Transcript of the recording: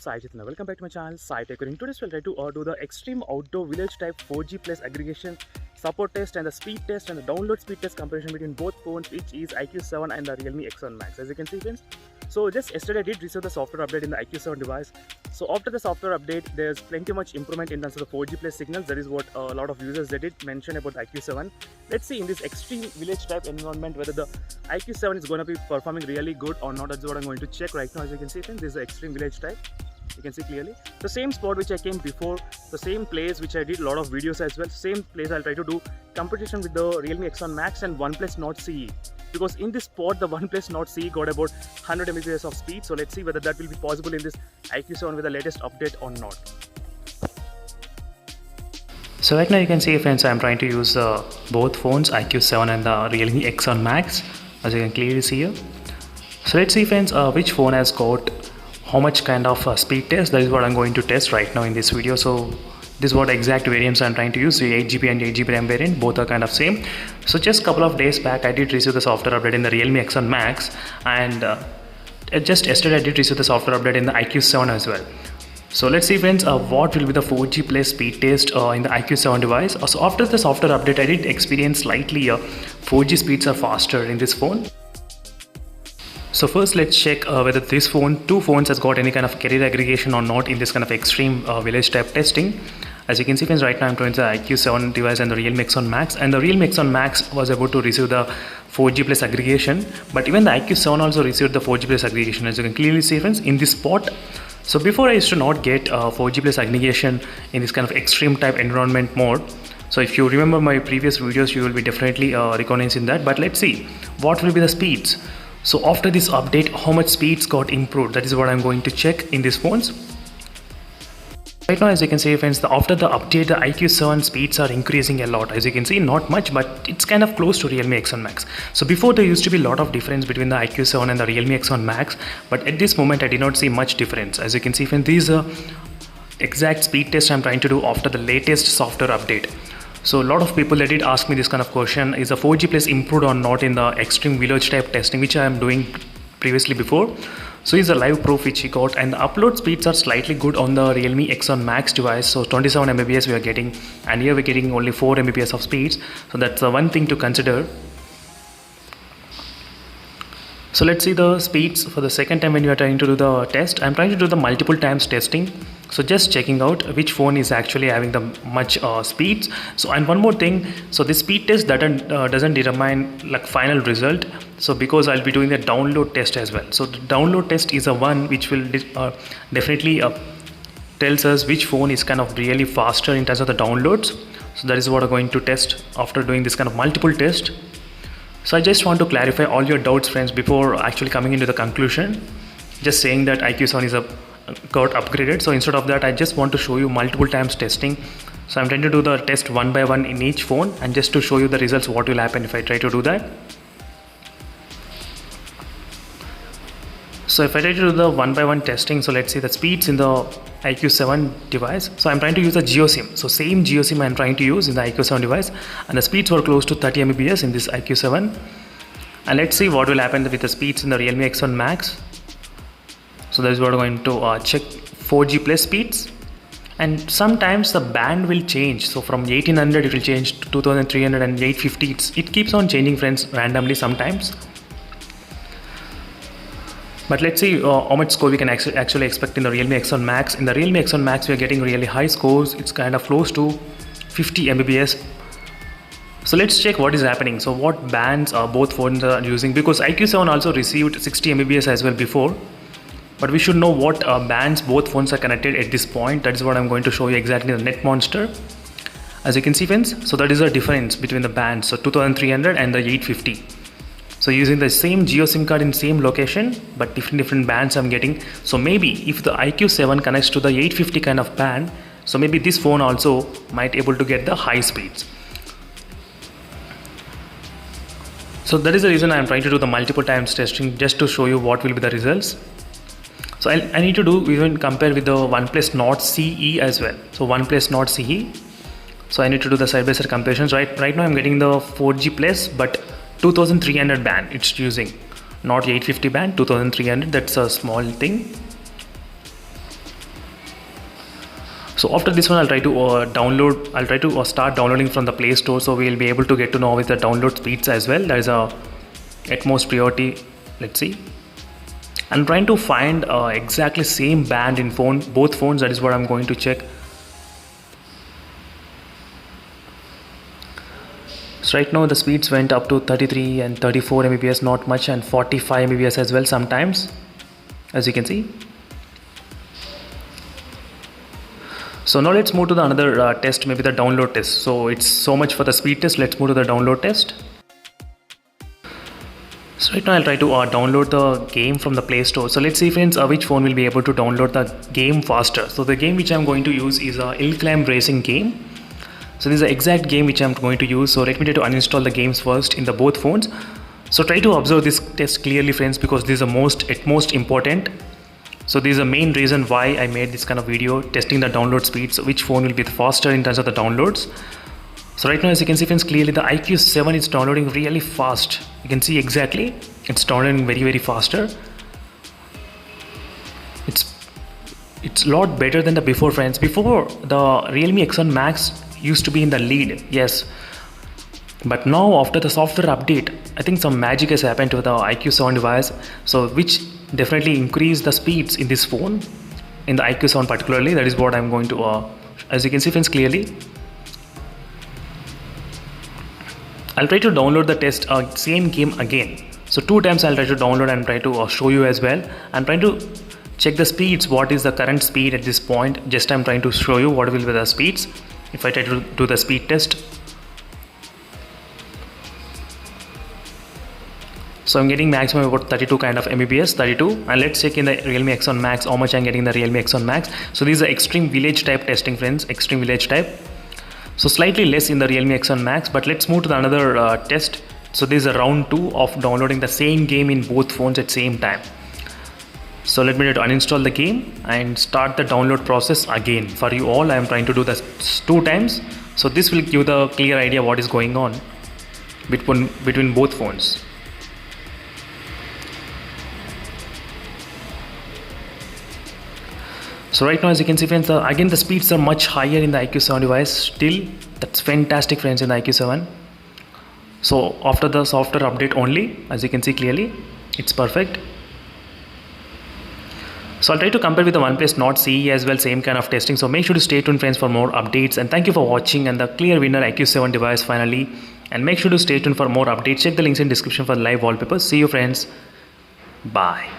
Sai Chaitanya. Welcome back to my channel Sai Tech. In today's we'll try to do the extreme outdoor village type 4G plus aggregation support test and the speed test and the download speed test comparison between both phones, which is iQOO7 and the Realme X1 Max. As you can see, friends, so just yesterday I did receive the software update in the iQOO7 device. So after the software update, there's plenty much improvement in terms of the 4G plus signals. That is what a lot of users they did mention about the iQOO7. Let's see in this extreme village type environment whether the iQOO7 is going to be performing really good or not. That's what I'm going to check right now. As you can see, friends, this is the extreme village type. You can see clearly the same spot which I came before, the same place which I did a lot of videos as well. Same place I'll try to do competition with the Realme X1 Max and OnePlus Nord CE, because in this spot the OnePlus Nord CE got about 100 Mbps of speed. So let's see whether that will be possible in this iQOO7 with the latest update or not. So right now you can see, friends, I'm trying to use both phones, iQOO7 and the Realme X1 Max, as you can clearly see here. So let's see, friends, which phone has got how much kind of speed test. That is what I'm going to test right now in this video. So this is what exact variants I'm trying to use, the 8GB and 8GB RAM variant, both are kind of same. So just a couple of days back I did receive the software update in the Realme X1 Max, and just yesterday I did receive the software update in the iQOO7 as well. So let's see, friends, what will be the 4G plus speed test in the iQOO7 device. So after the software update I did experience slightly 4G speeds are faster in this phone. So first let's check whether this phone, two phones, has got any kind of carrier aggregation or not in this kind of extreme village type testing. As you can see, friends, right now I'm trying the iQOO7 device and the Realme X1 Max, and the Realme X1 Max was able to receive the 4G plus aggregation, but even the iQOO7 also received the 4G plus aggregation, as you can clearly see, friends, in this spot. So before I used to not get 4G plus aggregation in this kind of extreme type environment mode. So if you remember my previous videos, you will be definitely recognizing that. But let's see what will be the speeds. So after this update, how much speeds got improved, that is what I'm going to check in these phones. Right now, as you can see, friends, after the update, the iQOO7 speeds are increasing a lot. As you can see, not much, but it's kind of close to Realme X1 Max. So before there used to be a lot of difference between the iQOO7 and the Realme X1 Max, but at this moment I did not see much difference. As you can see, friends, these are exact speed test I'm trying to do after the latest software update. So a lot of people did ask me this kind of question: is the 4G plus improved or not in the extreme village type testing, which I am doing previously before. So is a live proof which we got, and the upload speeds are slightly good on the Realme X1 Max device. So 27 Mbps we are getting, and here we're getting only 4 Mbps of speeds. So that's one thing to consider. So let's see the speeds for the second time when you are trying to do the test. I'm trying to do the multiple times testing. So just checking out which phone is actually having the much speeds. So, and one more thing, so this speed test that doesn't determine like final result. So because I'll be doing the download test as well. So the download test is a one which will definitely tells us which phone is kind of really faster in terms of the downloads. So that is what I'm going to test after doing this kind of multiple test. So I just want to clarify all your doubts, friends, before actually coming into the conclusion. Just saying that iQOO7 is got upgraded. So instead of that, I just want to show you multiple times testing. So I'm trying to do the test one by one in each phone, and just to show you the results, what will happen if I try to do that. So if I try to do the one by one testing, so let's see the speeds in the iQOO7 device. So I'm trying to use a JioSIM. So same JioSIM I'm trying to use in the iQOO7 device, and the speeds were close to 30 Mbps in this iQOO7. And let's see what will happen with the speeds in the Realme X1 Max. So that is what I'm going to check 4G plus speeds. And sometimes the band will change. So from 1800 it will change to 2300 and 850. It keeps on changing, friends, randomly sometimes. But let's see how much score we can actually expect in the Realme X1 Max. In the Realme X1 Max we are getting really high scores. It's kind of close to 50 Mbps. So let's check what is happening. So what bands both phones are using, because iQOO7 also received 60 Mbps as well before. But we should know what bands both phones are connected at this point. That is what I'm going to show you exactly in the NetMonster. As you can see, friends, so that is the difference between the bands. So 2300 and the 850. So using the same JioSIM card in same location, but different bands I'm getting. So maybe if the iQOO7 connects to the 850 kind of band, so maybe this phone also might able to get the high speeds. So that is the reason I'm trying to do the multiple times testing, just to show you what will be the results. So I need to do even compare with the OnePlus Nord CE as well. So OnePlus Nord CE. So I need to do the side by side comparisons. Right now I'm getting the 4G plus, but 2300 band it's using, not 850 band, 2300. That's a small thing. So after this one, I'll try to start downloading from the Play Store, so we'll be able to get to know with the download speeds as well. That is a utmost priority. Let's see. I'm trying to find exactly same band in both phones. That is what I'm going to check. So right now the speeds went up to 33 and 34 Mbps, not much, and 45 Mbps as well sometimes, as you can see. So now let's move to the another test, maybe the download test. So it's so much for the speed test. Let's move to the download test. So right now I'll try to download the game from the Play Store. So let's see, friends, which phone will be able to download the game faster. So the game which I'm going to use is a Hill Climb Racing game. So this is the exact game which I'm going to use. So let me try to uninstall the games first in the both phones. So try to observe this test clearly, friends, because this is the most important. So this is the main reason why I made this kind of video, testing the download speeds, which phone will be faster in terms of the downloads. So right now, as you can see, friends, clearly the iQOO 7 is downloading really fast. You can see exactly it's downloading very faster. It's a lot better than the before, friends. Before, the Realme X1 Max used to be in the lead, yes, but now after the software update, I think some magic has happened to the iQOO 7 device, so which definitely increased the speeds in this phone, in the iQOO 7 particularly. That is what I'm going to as you can see, friends, clearly. I'll try to download the test same game again. So 2 times I'll try to download and try to show you as well. I'm trying to check the speeds, what is the current speed at this point. Just I'm trying to show you what will be the speeds if I try to do the speed test. So I'm getting maximum about 32 kind of Mbps, 32. And let's check in the Realme X1 Max how much I'm getting in the Realme X1 Max. So this is the extreme village type testing, friends, extreme village type. So slightly less in the Realme X1 Max, but let's move to the another test. So this is a round 2 of downloading the same game in both phones at same time. So let me try to uninstall the game and start the download process again. For you all, I am trying to do this 2 times. So this will give the clear idea what is going on between both phones. So right now, as you can see, friends, again the speeds are much higher in the iQOO 7 device. Still, that's fantastic, friends, in the iQOO 7. So after the software update only, as you can see clearly, it's perfect. So I'll try to compare with the OnePlus Nord CE as well, same kind of testing. So make sure to stay tuned, friends, for more updates. And thank you for watching and the clear winner iQOO 7 device finally. And make sure to stay tuned for more updates. Check the links in description for the live wallpapers. See you, friends. Bye.